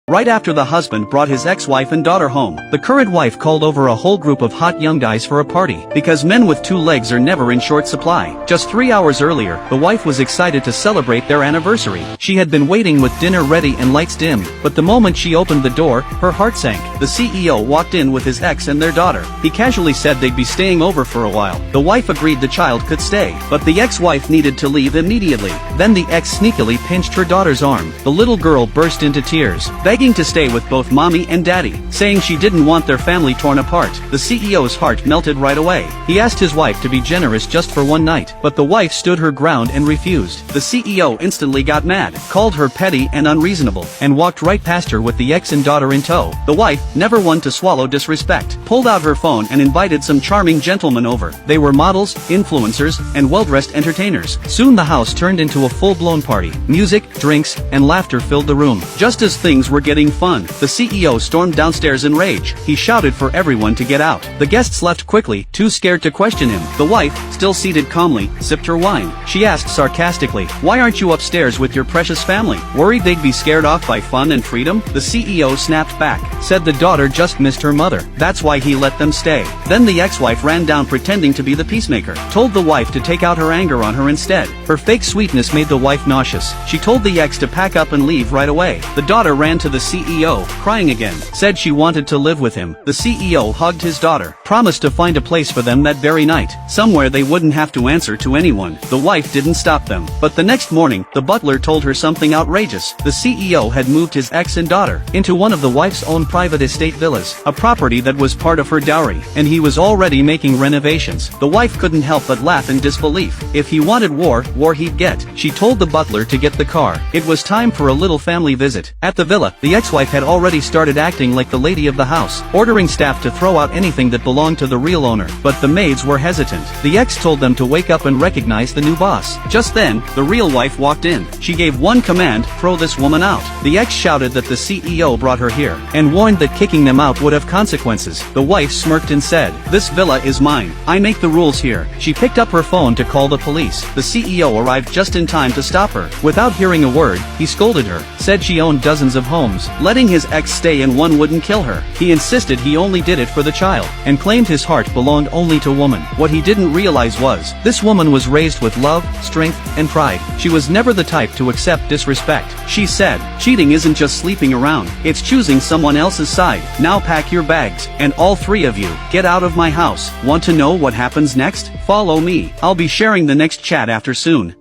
Right after the husband brought his ex-wife and daughter home, the current wife called over a whole group of hot young guys for a party, because men with two legs are never in short supply. Just 3 hours earlier, the wife was excited to celebrate their anniversary. She had been waiting with dinner ready and lights dim, but the moment she opened the door, her heart sank. The CEO walked in with his ex and their daughter. He casually said they'd be staying over for a while. The wife agreed the child could stay, but the ex-wife needed to leave immediately. Then the ex sneakily pinched her daughter's arm. The little girl burst into tears, begging to stay with both mommy and daddy, saying she didn't want their family torn apart. The CEO's heart melted right away. He asked his wife to be generous just for one night, but the wife stood her ground and refused. The CEO instantly got mad, called her petty and unreasonable, and walked right past her with the ex and daughter in tow. The wife, never one to swallow disrespect, pulled out her phone and invited some charming gentlemen over. They were models, influencers, and well-dressed entertainers. Soon the house turned into a full-blown party. Music, drinks, and laughter filled the room. Just as things were getting fun, the CEO stormed downstairs in rage. He shouted for everyone to get out. The guests left quickly, too scared to question him. The wife, still seated calmly, sipped her wine. She asked sarcastically, "Why aren't you upstairs with your precious family? Worried they'd be scared off by fun and freedom?" The CEO snapped back, said the daughter just missed her mother. That's why he let them stay. Then the ex-wife ran down pretending to be the peacemaker, told the wife to take out her anger on her instead. Her fake sweetness made the wife nauseous. She told the ex to pack up and leave right away. The daughter ran to the CEO, crying again, said she wanted to live with him. The CEO hugged his daughter, promised to find a place for them that very night, somewhere they wouldn't have to answer to anyone. The wife didn't stop them. But the next morning, the butler told her something outrageous. The CEO had moved his ex and daughter into one of the wife's own private estate villas, a property that was part of her dowry, and he was already making renovations. The wife couldn't help but laugh in disbelief. If he wanted war he'd get. She told the butler to get the car. It was time for a little family visit. At the villa, the ex-wife had already started acting like the lady of the house, ordering staff to throw out anything that belonged to the real owner. But the maids were hesitant. The ex told them to wake up and recognize the new boss. Just then, the real wife walked in. She gave one command: throw this woman out. The ex shouted that the CEO brought her here, and warned that kicking them out would have consequences. The wife smirked and said, "This villa is mine. I make the rules here." She picked up her phone to call the police. The CEO arrived just in time to stop her. Without hearing a word, he scolded her, said she owned dozens of homes. Letting his ex stay in one wouldn't kill her. He insisted he only did it for the child, and claimed his heart belonged only to woman. What he didn't realize was, this woman was raised with love, strength, and pride. She was never the type to accept disrespect. She said, "Cheating isn't just sleeping around, it's choosing someone else's side. Now pack your bags, and all three of you, get out of my house." Want to know what happens next? Follow me. I'll be sharing the next chat after soon.